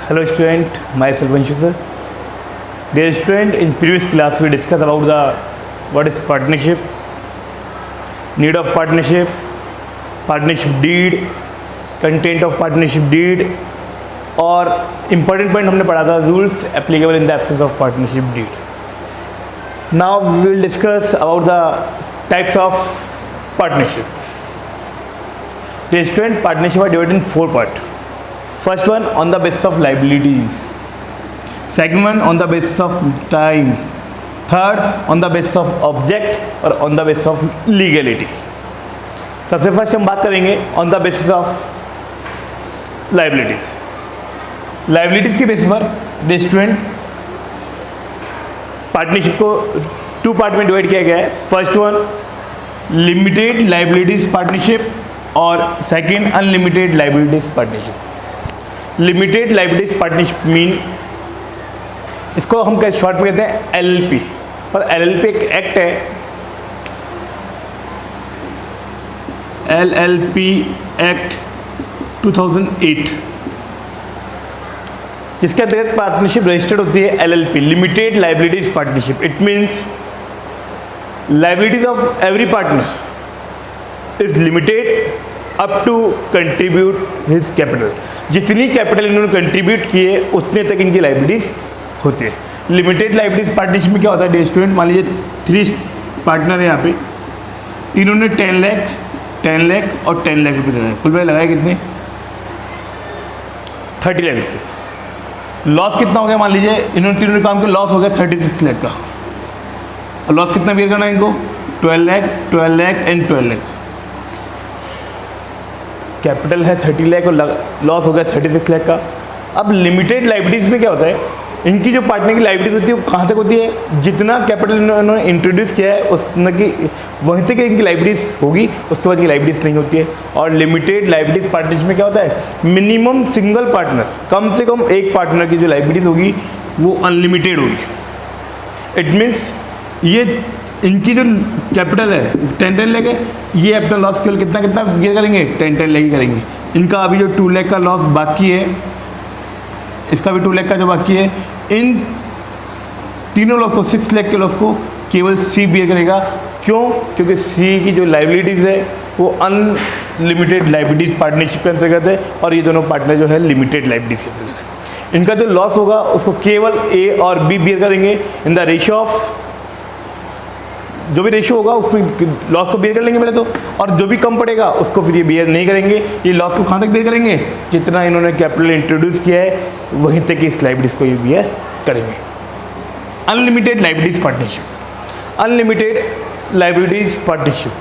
Hello student, myself Anshu sir. Dear student, in previous class we discussed about what is partnership, need of partnership, partnership deed, content of partnership deed और important point हमने पढ़ा था rules applicable in the absence of partnership deed. Now we will discuss about the types of partnership. Dear student, partnership are divided in 4 parts. First one on the basis of liabilities, second one on the basis of time, third on the basis of object और on the basis of legality. सबसे first हम बात करेंगे on the basis of liabilities. Liabilities के basis पर student partnership को 2 part में divide किया गया है. First one limited liabilities partnership और second unlimited liabilities partnership. Limited liabilities partnership mean इसको हम शॉर्ट में कहते हैं एलएलपी. और एलएलपी एक एक्ट है, एलएलपी एक्ट 2008, जिसके तहत पार्टनरशिप रजिस्टर्ड होती है LLP, limited liabilities partnership. It means liabilities of every partner is limited up to contribute his capital. जितनी कैपिटल इन्होंने कंट्रीब्यूट किए उतने तक इनकी लाइबिलिटीज होती है. लिमिटेड लाइबिलिटीज पार्टनरशिप में क्या होता है स्टूडेंट, मान लीजिए 3 पार्टनर है यहाँ पे, तीनों ने 10 लाख 10 लाख और 10 लाख रुपये लगाए. कुल भाई लगाए कितने, 30 लाख रुपीज़. लॉस कितना हो गया, मान लीजिए इन्होंने तीनों ने काम किया, लॉस हो गया 36 लाख का. और लॉस कितना बियर करना है इनको, 12 लाख एंड 12 लाख. कैपिटल है 30 लाख और लॉस हो गया 36 लाख का. अब लिमिटेड लाइबिलिटीज़ में क्या होता है, इनकी जो पार्टनर की लाइबिलिटीज होती है वो कहाँ तक होती है, जितना कैपिटल इन्होंने इंट्रोड्यूस किया है उतना की वहीं तक इनकी लाइबिलिटीज होगी, उसके बाद की लाइबिलिटीज नहीं होती है. और लिमिटेड लाइबिलिटीज पार्टनरशिप में क्या होता है, मिनिमम सिंगल पार्टनर, कम से कम एक पार्टनर की जो लाइबिलिटीज होगी वो अनलिमिटेड होगी. इट मीन्स ये इनकी जो कैपिटल है 10 लाख है, ये अपना लॉस केवल कितना ये करेंगे 10 लाख ही करेंगे. इनका अभी जो 2 लाख का लॉस बाकी है, इसका भी 2 लाख का जो बाकी है, इन तीनों लॉस को 6 लाख के लॉस को केवल सी बियर करेगा. क्यों, क्योंकि सी की जो लाइबिलिटीज़ है वो अनलिमिटेड लाइबिलिटीज पार्टनरशिप के अंतर्गत है और ये दोनों पार्टनर जो है लिमिटेड लाइबिलिटीज के अंतर्गत है. इनका जो लॉस होगा उसको केवल ए और बी बियर करेंगे इन द रेशियो ऑफ, जो भी रेशियो होगा उसमें लॉस को बियर कर लेंगे पहले तो, और जो भी कम पड़ेगा उसको फिर ये बियर नहीं करेंगे. ये लॉस को कहाँ तक बियर करेंगे, जितना इन्होंने कैपिटल इंट्रोड्यूस किया है वहीं तक इस लाइबिलिटीज को ये बियर करेंगे. Unlimited liabilities partnership. Unlimited liabilities partnership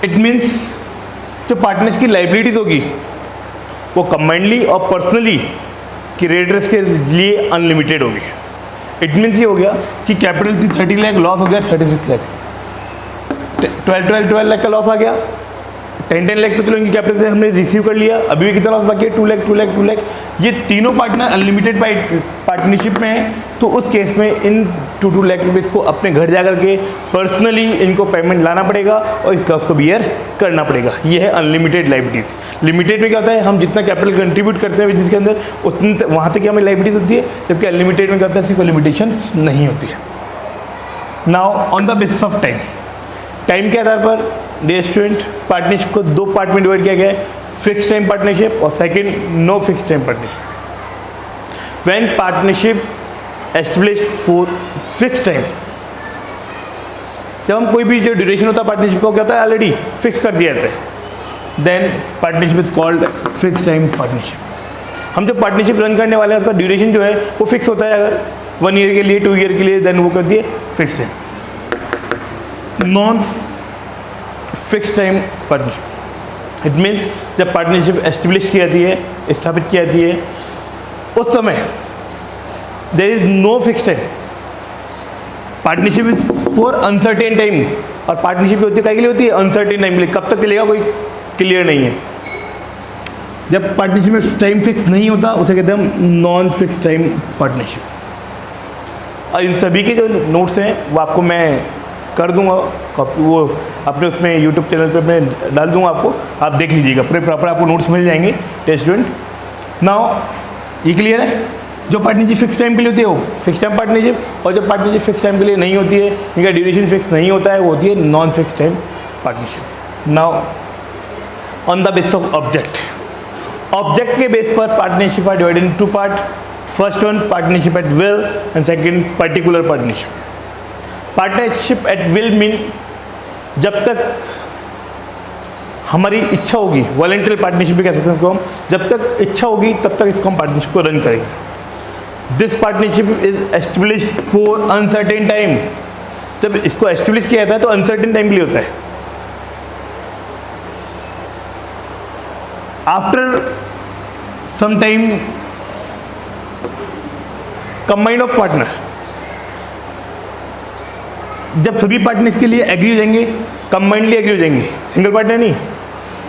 it means जो पार्टनर्स की लाइबिलिटीज होगी वो कंबाइंडली और पर्सनली क्रेडिटर्स के लिए अनलिमिटेड होगी. इट मीन्स ये हो गया कि कैपिटल थी 30 लाख, लॉस हो गया 36 लाख, 12 लाख का लॉस आ गया. 10 लाख तो चलो इनकी कैपिटल से हमने रिसीव कर लिया, अभी भी कितना लॉस बाकी है, 2 लाख. ये तीनों पार्टनर अनलिमिटेड पार्टनरशिप में है, तो उस केस में इन 2 लाख रुपीज़ को अपने घर जा करके पर्सनली इनको पेमेंट लाना पड़ेगा और इस लॉस को बियर करना पड़ेगा. ये है अनलिमिटेड लाइबिलिटीज़. लिमिटेड में क्या होता है, हम जितना कैपिटल कंट्रीब्यूट करते हैं बिजनेस के अंदर उतने वहाँ तक हमें लाइबिलिटीज होती है, जबकि अनलिमिटेड में क्या होता है, इसकी कोई लिमिटेशन नहीं होती है. Now on the basis of time. Time के आधार पर डियर स्टूडेंट पार्टनरशिप को 2 पार्ट में डिवाइड किया गया है, फिक्स टाइम पार्टनरशिप और second no fix time partnership. When partnership established for fix time, जब हम कोई भी जो ड्यूरेशन होता है पार्टनरशिप को क्या होता है ऑलरेडी फिक्स कर दिया जाता है, then partnership is called fix time partnership. हम जो पार्टनरशिप रन करने वाले हैं उसका ड्यूरेशन जो है वो फिक्स होता है, अगर 1 ईयर के लिए 2 ईयर के लिए, देन वो कर दिए fix time. Non fix time partnership it means जब पार्टनरशिप एस्टेब्लिश की जाती है, स्थापित की जाती है, उस समय there is no fix time. Partnership is for uncertain time. और पार्टनरशिप होती है क्या के लिए होती है, अनसर्टेन टाइम के लिए, कब तक चलेगा कोई क्लियर नहीं है. जब पार्टनरशिप में टाइम फिक्स नहीं होता उसे कहते हैं हम नॉन फिक्स टाइम पार्टनरशिप. और इन सभी के जो नोट्स हैं वो आपको मैं कर दूंगा, वो अपने उसमें यूट्यूब चैनल पे मैं डाल दूंगा, आपको आप देख लीजिएगा, पूरे प्रॉपर आपको नोट्स मिल जाएंगे स्टूडेंट. नाउ ये क्लियर है? जो पार्टनरशिप फिक्स टाइम के लिए होती है वो फिक्स टाइम पार्टनरशिप, और जो पार्टनरशिप फिक्स टाइम के लिए नहीं होती है, इनका ड्यूरेशन फिक्स नहीं होता है, वो होती है non fix time partnership. Now on the basis of object, object के बेस पर partnership are divided in two part. First one partnership at will and second particular partnership. Partnership at will mean जब तक हमारी इच्छा होगी, voluntary partnership भी कह सकते हैं इसको हम, जब तक इच्छा होगी तब तक इसको हम पार्टनरशिप को रन करेंगे। This partnership is established for uncertain time. जब इसको एस्टेब्लिश किया जाता है तो अनसर्टेन टाइम के लिए होता है। After some time combined of partner, जब सभी पार्टनर इसके लिए एग्री हो जाएंगे, कंबाइंडली एग्री हो जाएंगे, सिंगल पार्टनर नहीं,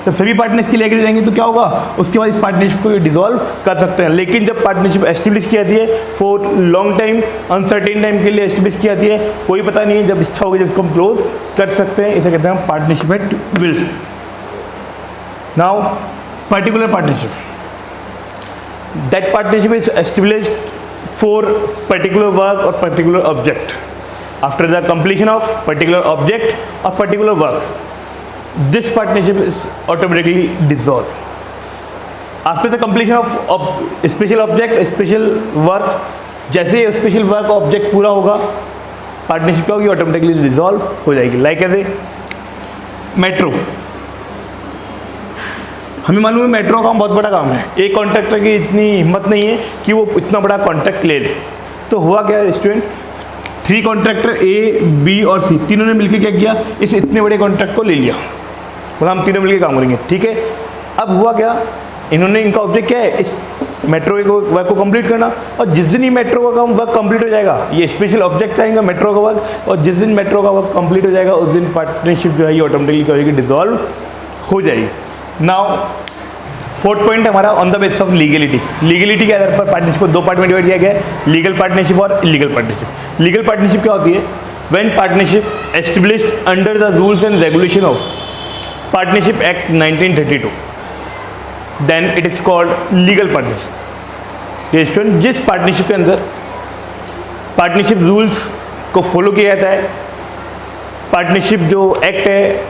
जब सभी पार्टनर इसके लिए एग्री हो जाएंगे तो क्या होगा, उसके बाद इस पार्टनरशिप को डिसॉल्व कर सकते हैं। लेकिन जब पार्टनरशिप एस्टेब्लिश की जाती है for long time, uncertain time के लिए एस्टेब्लिश की जाती है, कोई पता नहीं है, जब इच्छा होगी जब इसको हम क्लोज कर सकते हैं, इसे कहते हैं हम partnership at will. Now particular partnership, that partnership is established for particular work or particular object. After the completion of particular object or particular work, this partnership is automatically dissolved. After the completion of special object, special work, जैसे special work object पूरा होगा, partnership क्या होगी, automatically dissolve हो जाएगी। Like ऐसे metro, हमें मालूम है मेट्रो का बहुत बड़ा काम है, एक कॉन्ट्रैक्टर की इतनी हिम्मत नहीं है कि वो इतना बड़ा कॉन्ट्रैक्ट ले ले। तो हुआ क्या स्टूडेंट, 3 कॉन्ट्रैक्टर ए, बी और सी तीनों ने मिलकर क्या किया, इस इतने बड़े कॉन्ट्रैक्ट को ले लिया, बोला हम तीनों मिलकर काम करेंगे, ठीक है। अब हुआ क्या, इन्होंने, इनका ऑब्जेक्ट क्या है, इस मेट्रो को वर्क को कंप्लीट करना, और जिस दिन ही मेट्रो का काम वर्क कंप्लीट हो जाएगा, ये स्पेशल ऑब्जेक्ट आएगा मेट्रो का वर्क, और जिस दिन मेट्रो का वर्क कंप्लीट हो जाएगा उस दिन पार्टनरशिप जो है ये ऑटोमेटिकली क्या होगी, डिसॉल्व हो जाएगी। नाउ फोर्थ पॉइंट हमारा on the basis of legality. Legality के आधार पर पार्टनरशिप को 2 पार्ट में डिवाइड किया गया है, लीगल पार्टनरशिप और इलीगल पार्टनरशिप। लीगल पार्टनरशिप क्या होती है, when partnership established under the rules and regulation of partnership act 1932, then it is called legal partnership. ये स्टूडेंट, जिस पार्टनरशिप के अंदर पार्टनरशिप रूल्स को फॉलो किया जाता है, पार्टनरशिप जो एक्ट है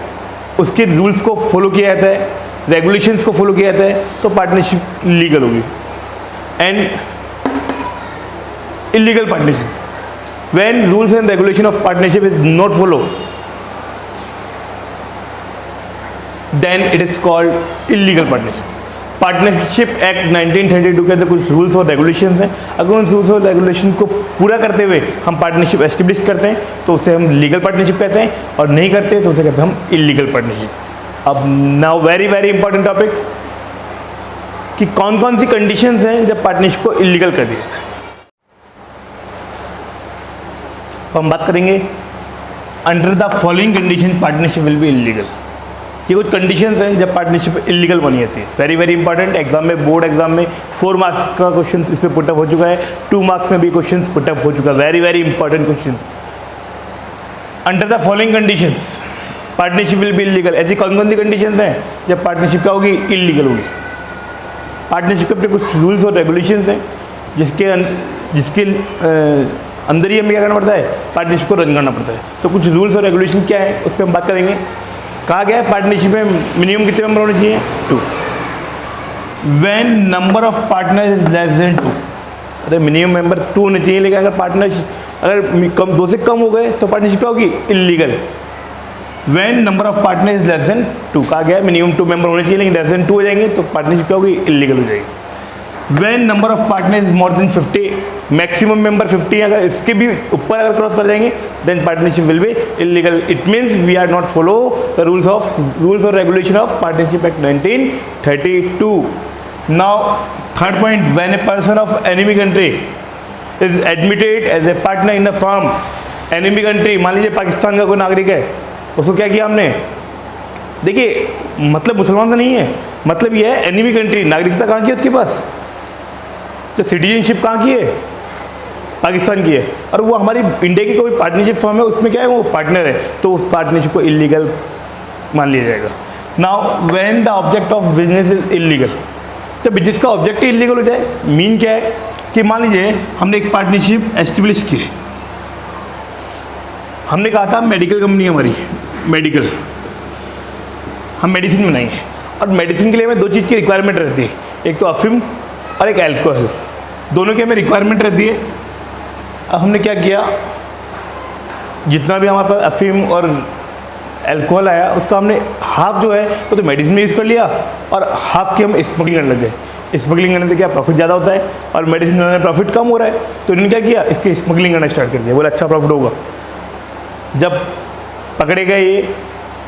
उसके रूल्स को फॉलो किया जाता है, रेगुलेशंस को फॉलो किया जाता है, तो पार्टनरशिप लीगल होगी। And illegal partnership, when rules and regulation of partnership is not follow, then it is called illegal partnership. Partnership act 1932 के अंदर कुछ रूल्स और रेगुलेशन हैं, अगर उन रूल्स और रेगुलेशन को पूरा करते हुए हम पार्टनरशिप एस्टेब्लिश करते हैं तो उसे हम लीगल पार्टनरशिप कहते हैं, और नहीं करते तो उसे कहते हैं हम इलीगल पार्टनरशिप। अब now very very important topic, कि कौन कौन सी कंडीशंस हैं जब पार्टनरशिप को इलीगल कर दिया जाता है। तो हम बात करेंगे under the following condition partnership will be illegal. ये कुछ कंडीशंस हैं जब पार्टनरशिप इलीगल बनी जाती है। वेरी वेरी इंपॉर्टेंट, एग्जाम में, बोर्ड एग्जाम में 4 मार्क्स का क्वेश्चन इस पर पुटअप हो चुका है, 2 मार्क्स में भी क्वेश्चन पुटअप हो चुका है। Very very important question. Under the following conditions partnership will be illegal. ऐसी कौन कौन सी कंडीशंस हैं जब पार्टनरशिप क्या होगी, इलीगल होगी। पार्टनरशिप के अपने कुछ रूल्स और रेगुलेशंस हैं जिसके अंदर ही हमें क्या करना पड़ता है, पार्टनरशिप को रन करना पड़ता है। तो कुछ रूल्स और रेगुलेशन क्या है उस पर हम बात करेंगे। कहा गया है पार्टनरशिप में मिनिमम कितने मेंबर होने चाहिए, 2। When number of partner is less than 2, अरे मिनिमम मेंबर 2 होने चाहिए, लेकिन अगर पार्टनरशिप अगर कम 2 से कम हो गए तो पार्टनरशिप क्या होगी, illegal. When number of partner is less than 2, कहा गया है मिनिमम 2 मेंबर होने चाहिए, लेकिन लेस देन 2 हो जाएंगे तो पार्टनरशिप क्या होगी, इलीगल हो जाएगी। When number of partner is more than 50, maximum member 50, अगर इसके भी ऊपर अगर क्रॉस कर जाएंगे then partnership will be illegal. It means we are not follow the rules और regulation of partnership act 1932। Now third point, when a person of enemy country is admitted as a partner in a firm. Enemy country, मान लीजिए पाकिस्तान का कोई नागरिक है, उसको क्या किया हमने, देखिए मतलब मुसलमान तो नहीं है, मतलब ये है एनिमी कंट्री, नागरिकता कहाँ की है उसके पास, तो सिटीजनशिप कहाँ की है, पाकिस्तान की है, और वो हमारी इंडिया की कोई पार्टनरशिप फर्म है उसमें क्या है, वो पार्टनर है, तो उस पार्टनरशिप को इलीगल मान लिया जाएगा। Now when the object of business is illegal, जब बिजनेस का ऑब्जेक्ट ही इलीगल हो जाए, मीन क्या है कि मान लीजिए हमने एक पार्टनरशिप एस्टेब्लिश की, हमने कहा था मेडिकल कंपनी हमारी, मेडिकल, हम मेडिसिन बनाएंगे और मेडिसिन के लिए हमें दो चीज़ की रिक्वायरमेंट रहती है, एक तो अफीम और एक अल्कोहल, दोनों की हमें रिक्वायरमेंट रहती है। अब हमने क्या किया, जितना भी हमारे पास अफीम और अल्कोहल आया उसका हमने हाफ जो है वो तो मेडिसिन में यूज़ कर लिया और हाफ की हम स्मगलिंग करने लग गए। स्मगलिंग करने से क्या प्रॉफिट ज़्यादा होता है और मेडिसिन बनाने में प्रॉफिट कम हो रहा है, तो इन्होंने क्या किया, इसकी स्मगलिंग करना स्टार्ट कर दिया, बोला अच्छा प्रॉफिट होगा। जब पकड़े गए ये,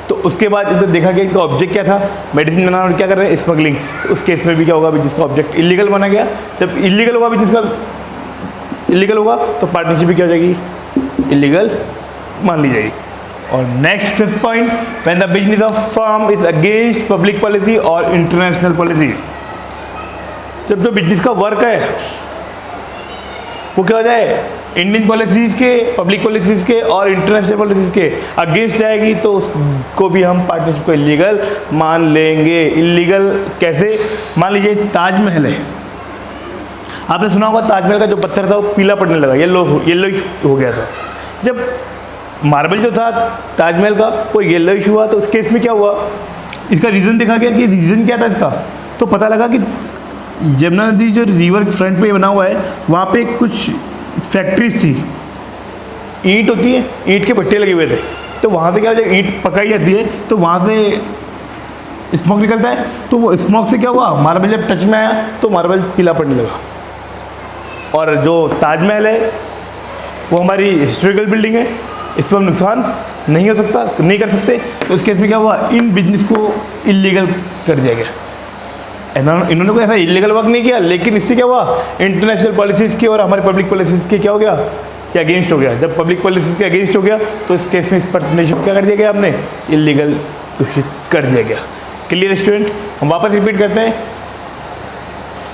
तो उसके बाद इधर देखा गया इनका ऑब्जेक्ट क्या था, मेडिसिन बनाना, और क्या कर रहे हैं, स्मगलिंग। तो उस केस में भी क्या होगा, बिजनेस का ऑब्जेक्ट इलीगल बना गया। जब इलीगल होगा, बिजनेस का इलीगल होगा, तो पार्टनरशिप भी क्या हो जाएगी, इलीगल मान ली जाएगी। और next fifth point, when the business of firm is against public policy और इंटरनेशनल पॉलिसी। जब जो बिजनेस का वर्क है वो क्या हो जाए, इंडियन पॉलिसीज़ के, पब्लिक पॉलिसीज़ के और इंटरनेशनल पॉलिसीज़ के अगेंस्ट जाएगी, तो उसको भी हम पार्टनरशिप को इलीगल मान लेंगे। इलीगल कैसे, मान लीजिए ताजमहल है, आपने सुना होगा ताजमहल का जो पत्थर था वो पीला पड़ने लगा, येलो हो गया था। जब मार्बल जो था ताजमहल का वो येलोइश हुआ, तो उस केस में क्या हुआ, इसका रीज़न देखा गया कि रीज़न क्या था इसका, तो पता लगा कि यमुना नदी जो रिवर फ्रंट पे बना हुआ है वहाँ पे कुछ फैक्ट्रीज थी, ईंट होती है, ईंट के भट्टे लगे हुए थे, तो वहाँ से क्या हो जाए, ईंट पकाई जाती है तो वहाँ से स्मोक निकलता है, तो वो स्मोक से क्या हुआ, मार्बल जब टच में आया तो मार्बल पीला पड़ने लगा। और जो ताजमहल है वो हमारी हिस्टोरिकल बिल्डिंग है, इस पर हम नुकसान नहीं हो सकता, नहीं कर सकते, तो उस केस में क्या हुआ, इन बिजनेस को इलीगल कर दिया गया। इन्होंने कोई ऐसा इलीगल वर्क नहीं किया, लेकिन इससे क्या हुआ, इंटरनेशनल पॉलिसीज़ की और हमारी पब्लिक पॉलिसीज़ की क्या हो गया, क्या अगेंस्ट हो गया। जब पब्लिक पॉलिसीज़ के अगेंस्ट हो गया तो इस केस में इस पार्टनरशिप क्या कर दिया गया, हमने इलीगल घोषित कर दिया गया। क्लियर स्टूडेंट, हम वापस रिपीट करते हैं,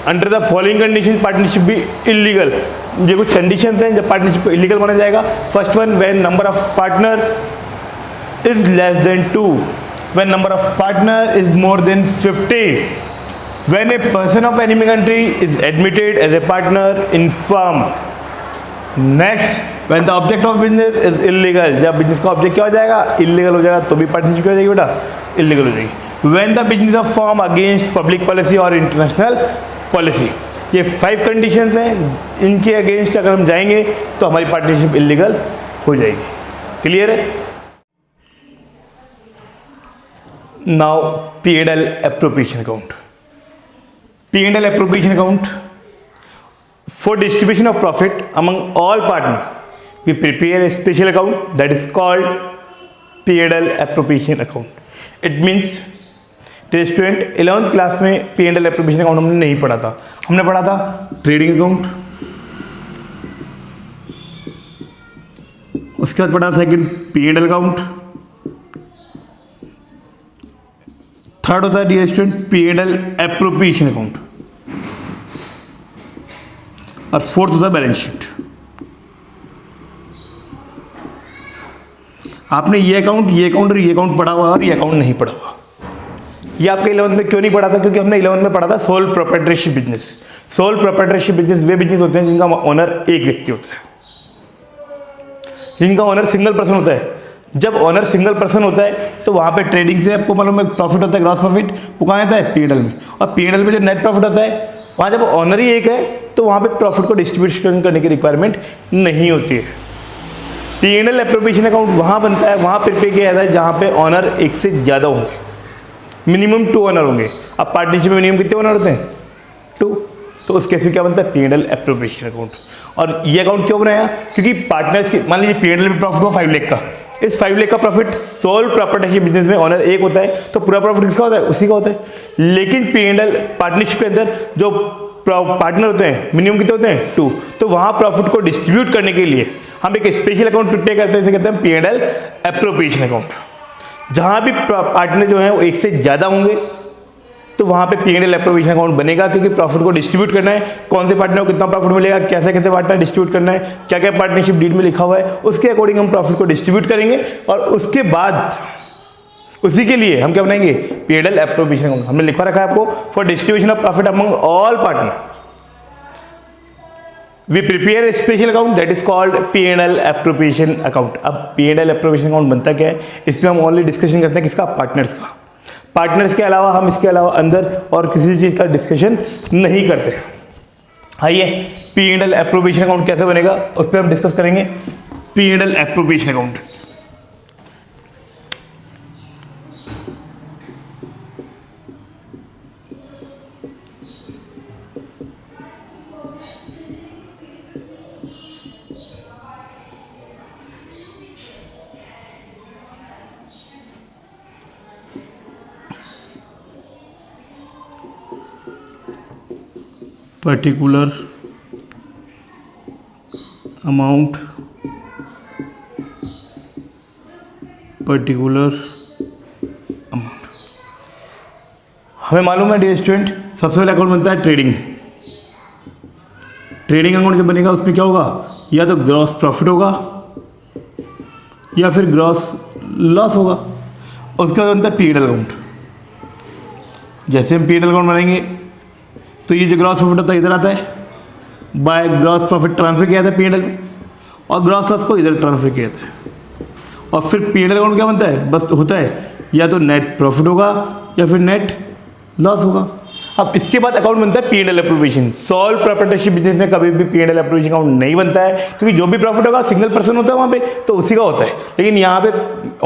under the following condition partnership भी इलीगल। ये कुछ कंडीशन हैं जब पार्टनरशिप को इलीगल माना जाएगा। First one, when number of partner is less than 2, when number of partner is more than 50, when a person of enemy country is admitted as a partner in firm. Next, when the object of business is illegal, जब business का object क्या हो जाएगा, illegal हो जाएगा, तो भी partnership क्या हो जाएगी बेटा, इलीगल हो जाएगी। When the business of firm against public policy और international policy, ये 5 कंडीशंस हैं, इनके अगेंस्ट अगर हम जाएंगे तो हमारी पार्टनरशिप इलीगल हो जाएगी। क्लियर है? Now P&L appropriation account. P&L appropriation account for distribution of profit among all partners. We prepare a special account that is called P&L appropriation account. It means student 11th class में P&L appropriation account हमने नहीं पढ़ा था, हमने पढ़ा था trading account, उसके बाद पढ़ा सेकंड P&L अकाउंट, थर्ड होता है dear student P&L appropriation account, और फोर्थ होता है बैलेंस शीट। आपने ये अकाउंट और ये अकाउंट पढ़ा हुआ और ये अकाउंट नहीं पढ़ा हुआ। ये आपके 11th में क्यों नहीं पढ़ा था, क्योंकि हमने 11th में पढ़ा था sole proprietorship business. Sole proprietorship business वे बिजनेस होते हैं जिनका ओनर एक व्यक्ति होता है, जिनका ओनर सिंगल पर्सन होता है। जब ओनर सिंगल पर्सन होता है तो वहाँ पे ट्रेडिंग से आपको मालूम है प्रॉफिट होता है, ग्रॉस प्रॉफिट, वो कहाँ आता है, P&L में। और P&L में जो नेट प्रॉफिट होता है, वहाँ जब ओनर ही एक है तो वहाँ पे प्रॉफिट को डिस्ट्रीब्यूशन करने की रिक्वायरमेंट नहीं होती है। P&L एप्रोप्रिएशन अकाउंट वहाँ बनता है, वहाँ प्रिपेयर किया जाता है जहाँ पे ऑनर एक से ज़्यादा होंगे, मिनिमम 2 ऑनर होंगे। अब पार्टनरशिप में मिनिमम कितने ऑनर होते हैं, 2, तो उस केस में क्या बनता है, P&L एप्रोप्रिएशन अकाउंट। और ये अकाउंट क्यों बनाया, क्योंकि पार्टनर्स की, मान लीजिए P&L में प्रॉफिट हुआ 5 लाख का, इस 5 लाख का प्रॉफिट सोल प्रॉपर्टी बिजनेस में ऑनर एक होता है, तो पूरा प्रॉफिट किसका होता है, उसी का होता है। लेकिन P&L पार्टनरशिप के अंदर जो पार्टनर होते हैं मिनिमम कितने होते हैं, 2, तो वहाँ प्रॉफिट को डिस्ट्रीब्यूट करने के लिए हम एक स्पेशल अकाउंट प्रिपेयर करते हैं, इसे कहते हैं P&L एप्रोप्रिएशन अकाउंट। जहाँ भी पार्टनर जो है वो एक से ज़्यादा होंगे तो वहाँ पे P&L एप्रोप्रिएशन अकाउंट बनेगा, क्योंकि प्रॉफिट को डिस्ट्रीब्यूट करना है, कौन से पार्टनर को कितना प्रॉफिट मिलेगा, कैसे कैसे पार्टनर डिस्ट्रीब्यूट करना है, क्या क्या पार्टनरशिप डीड में लिखा हुआ है, उसके अकॉर्डिंग हम प्रॉफिट को डिस्ट्रीब्यूट करेंगे। और उसके बाद उसी के लिए हम क्या बनाएंगे, P&L एप्रोप्रिएशन अकाउंट। हमने लिखवा रखा है आपको, for distribution of profit among all partner we prepare special account that is called P&L appropriation account. अब P&L एप्रोप्रिएशन अकाउंट बनता क्या है, इसमें हम ओनली डिस्कशन करते हैं किसका, पार्टनर्स का। पार्टनर्स के अलावा हम इसके अलावा अंदर और किसी चीज का डिस्कशन नहीं करते। आइए P&L एप्रोप्रिएशन अकाउंट कैसे बनेगा उस पर हम डिस्कस करेंगे। P&L appropriation account, particular amount, particular amount. हमें मालूम है डियर स्टूडेंट, सबसे पहले अकाउंट बनता है ट्रेडिंग। ट्रेडिंग अकाउंट जब बनेगा उसमें क्या होगा, या तो ग्रॉस प्रॉफिट होगा या फिर ग्रॉस लॉस होगा। उसके बाद बनता है P&L अकाउंट। जैसे हम P&L अकाउंट बनाएंगे तो ये जो ग्रॉस प्रॉफिट होता है इधर आता है, बाय ग्रॉस प्रॉफिट ट्रांसफर किया था P&L में, और ग्रॉस लॉस को इधर ट्रांसफर किया था। और फिर P&L अकाउंट क्या बनता है, बस तो होता है या तो नेट प्रॉफिट होगा या फिर नेट लॉस होगा। अब इसके बाद अकाउंट बनता है P&L appropriation. Soul proprietorship business में कभी भी P&L एप्रोप्रिएशन अकाउंट नहीं बनता है, क्योंकि जो भी प्रॉफिट होगा सिंगल पर्सन होता है वहाँ पे, तो उसी का होता है। लेकिन यहाँ पे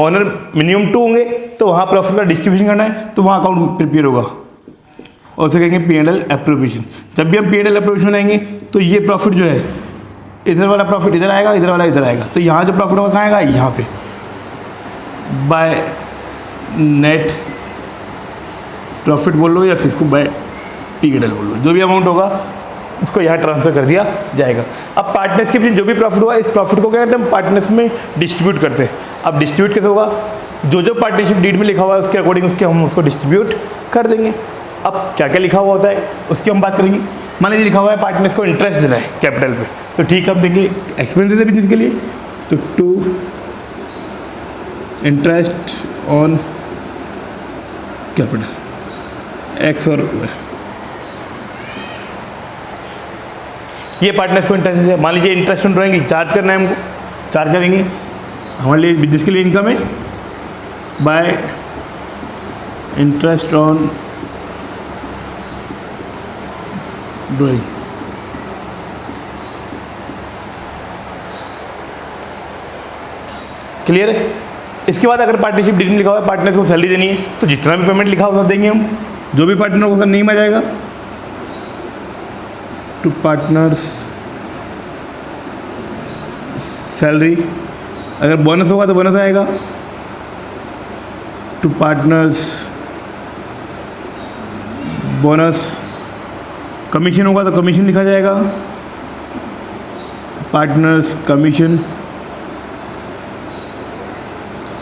ऑनर मिनिमम 2 होंगे, तो वहाँ प्रॉफिट का डिस्ट्रीब्यूशन करना है, तो वहाँ अकाउंट प्रिपेयर होगा और उसे कहेंगे P&L एप्रोप्रिएशन। जब भी हम P&L एप्रोप्रिएशन बनाएंगे तो ये प्रॉफिट जो है, इधर वाला प्रॉफिट इधर आएगा, इधर वाला इधर आएगा, तो यहाँ जो प्रॉफिट होगा कहाँ आएगा, यहाँ पे बाय नेट प्रॉफिट बोल लो या फिर इसको बाय P&L बोल लो, जो भी अमाउंट होगा उसको यहाँ ट्रांसफर कर दिया जाएगा। अब पार्टनर्स के बीच जो भी प्रॉफिट हुआ, इस प्रॉफिट को क्या करते हैं हम पार्टनर्स में डिस्ट्रीब्यूट करते हैं। अब डिस्ट्रीब्यूट कैसे होगा, जो जो पार्टनरशिप डीड में लिखा हुआ है उसके अकॉर्डिंग उसके हम उसको डिस्ट्रीब्यूट कर देंगे। अब क्या क्या लिखा हुआ होता है उसकी हम बात करेंगे। मान लीजिए लिखा हुआ है पार्टनर्स को इंटरेस्ट देना है कैपिटल पे, तो ठीक है, हम देंगे एक्सपेंसेस है बिजनेस के लिए, तो two interest on capital X और ये पार्टनर्स को इंटरेस्ट है। मान लीजिए इंटरेस्ट ऑन ड्राइंग चार्ज करना है हमको, चार्ज करेंगे, हमारे लिए बिजनेस के लिए इनकम है bye interest on drawing. Clear है। इसके बाद अगर पार्टनरशिप डीड में लिखा हुआ है पार्टनर्स को सैलरी देनी है, तो जितना भी पेमेंट लिखा होगा देंगे हम। जो भी पार्टनर होगा नहीं में जाएगा टू पार्टनर्स सैलरी। अगर बोनस होगा तो बोनस आएगा टू पार्टनर्स बोनस। कमीशन होगा तो कमीशन लिखा जाएगा पार्टनर्स कमीशन।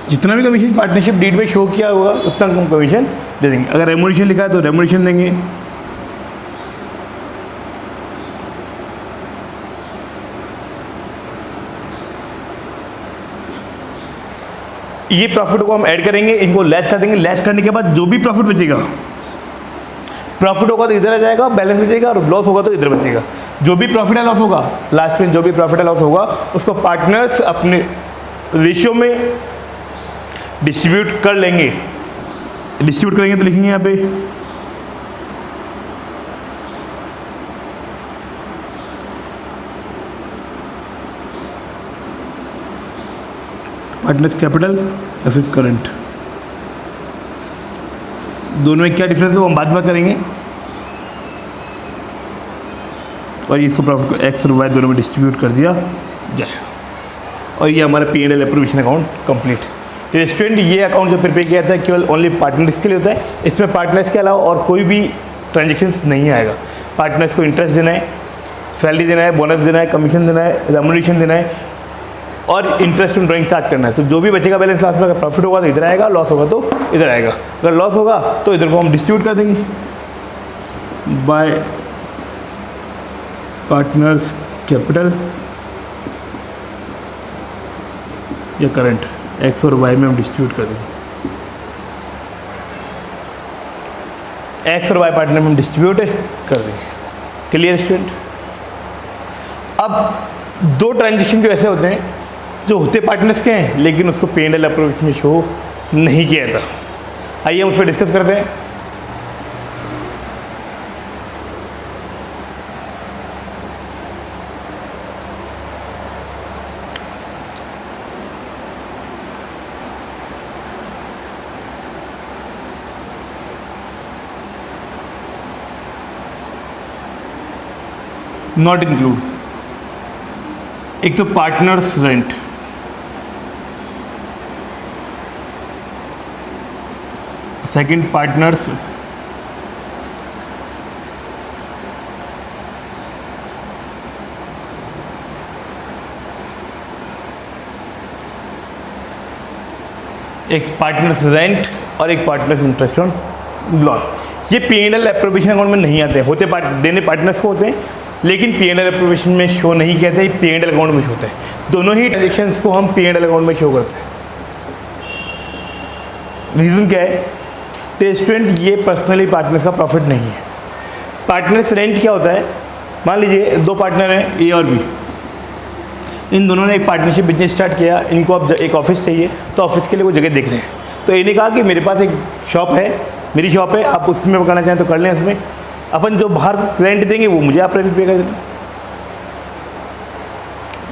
जितना भी कमीशन पार्टनरशिप डीड में शो किया होगा उतना हम कमीशन दे देंगे। अगर रेमुनेशन लिखा है तो रेमुनेशन देंगे। ये प्रॉफिट को हम ऐड करेंगे, इनको लेस कर देंगे। लेस करने के बाद जो भी प्रॉफिट बचेगा, प्रॉफिट होगा तो इधर आ जाएगा, बैलेंस बचेगा, और लॉस होगा तो इधर बचेगा। जो भी प्रॉफिट या लॉस होगा लास्ट में, जो भी प्रॉफिट या लॉस होगा उसको पार्टनर्स अपने रेशियो में डिस्ट्रीब्यूट कर लेंगे। डिस्ट्रीब्यूट करेंगे तो लिखेंगे यहाँ पे पार्टनर्स कैपिटल या फिर करंट। दोनों में क्या डिफरेंस है वो हम बात करेंगे। और इसको प्रॉफिट को एक्स और वाई दोनों में डिस्ट्रीब्यूट कर दिया जाए, और ये हमारा P&L एप्रोप्रिएशन अकाउंट कंप्लीट। तो स्टूडेंट ये अकाउंट जो प्रिपेयर किया था केवल ओनली पार्टनर्स के लिए होता है। इसमें पार्टनर्स के अलावा और कोई भी ट्रांजेक्शन्स नहीं आएगा। पार्टनर्स को इंटरेस्ट देना है, सैलरी देना है, बोनस देना है, कमीशन देना है, रेमुनेशन देना है, और इंटरेस्ट ऑन ड्राइंग चार्ज करना है। तो जो भी बचेगा बैलेंस लास्ट में, अगर प्रॉफिट होगा तो इधर आएगा, लॉस होगा तो इधर आएगा। अगर लॉस होगा तो इधर को हम डिस्ट्रीब्यूट कर देंगे बाय पार्टनर्स कैपिटल या करंट, एक्स और वाई में हम डिस्ट्रीब्यूट कर देंगे। एक्स और वाई पार्टनर में हम डिस्ट्रीब्यूट कर देंगे। Clear student? अब दो ट्रांजेक्शन जो ऐसे होते हैं जो होते पार्टनर्स के हैं लेकिन उसको P&L अप्रोच में शो नहीं किया था। आइए हम उस पर डिस्कस करते हैं। नॉट इंक्लूड, एक तो पार्टनर्स रेंट, सेकंड पार्टनर्स एक पार्टनर्स रेंट और एक पार्टनर्स इंटरेस्ट ऑन लोन। ये P&L एप्रोप्रिएशन अकाउंट में नहीं आते, होते देने पार्टनर्स को होते हैं लेकिन P&L एप्रोप्रिएशन में शो नहीं कहते, P&L अकाउंट में शो होते हैं। दोनों ही ट्रांजेक्शन्स को हम P&L अकाउंट में शो करते हैं। रीज़न क्या है? स्टूडेंट ये पर्सनली पार्टनर्स का प्रॉफिट नहीं है। पार्टनर्स रेंट क्या होता है? मान लीजिए दो पार्टनर हैं ए और बी, इन दोनों ने एक पार्टनरशिप बिजनेस स्टार्ट किया। इनको अब एक ऑफिस चाहिए तो ऑफिस के लिए वो जगह देख रहे हैं। तो ए ने कहा कि मेरे पास एक शॉप है, मेरी शॉप है, आप उसमें करना चाहें तो कर लें। इसमें अपन जो बाहर रेंट देंगे वो मुझे आप रेंट पे कर देते।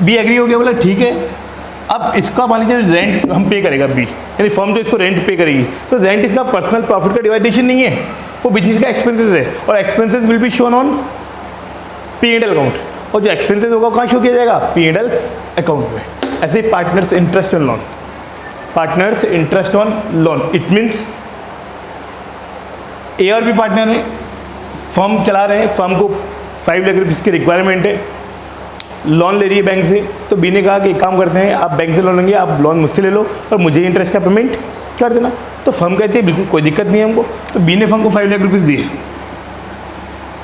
बी एग्री हो गया, बोला ठीक है। अब इसका मान लीजिए रेंट हम पे करेगा बी, यानी फर्म जो इसको रेंट पे करेगी, तो रेंट इसका पर्सनल प्रॉफिट का डिवाइडेशन नहीं है, वो बिजनेस का एक्सपेंसेस है और expenses will be shown on P&L account. और जो एक्सपेंसेस होगा कहाँ शो किया जाएगा? P&L अकाउंट में। ऐसे ही partners interest on loan, partners interest on loan, it means A और बी पार्टनर है, फर्म चला रहे हैं, फर्म को 5 लाख रुपीज़ की रिक्वायरमेंट है, लोन ले रही है बैंक से। तो बी ने कहा कि एक काम करते हैं, आप बैंक से लोन लेंगे, आप लोन मुझसे ले लो और मुझे इंटरेस्ट का पेमेंट कर देना। तो फर्म कहती है बिल्कुल कोई दिक्कत नहीं है हमको। तो बी ने फर्म को 5 लाख रुपीज़ दिए।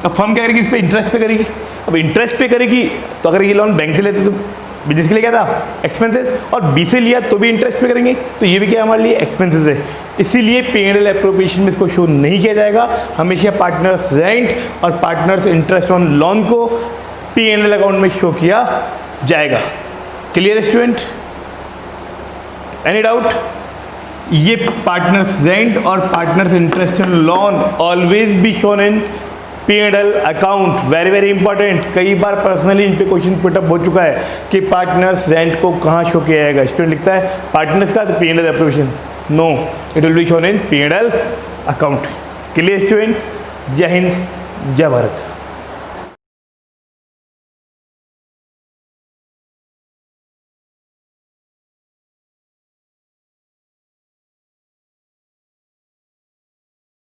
अब फर्म क्या करेगी? इस पर इंटरेस्ट पे करेगी। अब इंटरेस्ट पे करेगी तो अगर ये लोन बैंक से लेते तो बिजनेस के लिए क्या था? एक्सपेंसेस, और बी से लिया तो भी इंटरेस्ट पे करेंगे, तो ये भी क्या हमारे लिए? एक्सपेंसेस है। इसीलिए P&L एप्रोप्रिएशन में इसको शो नहीं किया जाएगा। हमेशा पार्टनर्स रेंट और पार्टनर्स इंटरेस्ट ऑन लोन को P&L अकाउंट में शो किया जाएगा। Clear student? Any doubt? ये पार्टनर्स रेंट और partners interest on loan always be shown in P&L account. Very very important. कई बार पर्सनली इन पे क्वेश्चन पुटअप हो चुका है कि पार्टनर्स रेंट को कहाँ शो किया जाएगा। स्टूडेंट लिखता है पार्टनर्स का तो P&L appropriation, no, it will be shown in P&L account. Clear student? जय हिंद, जय भारत।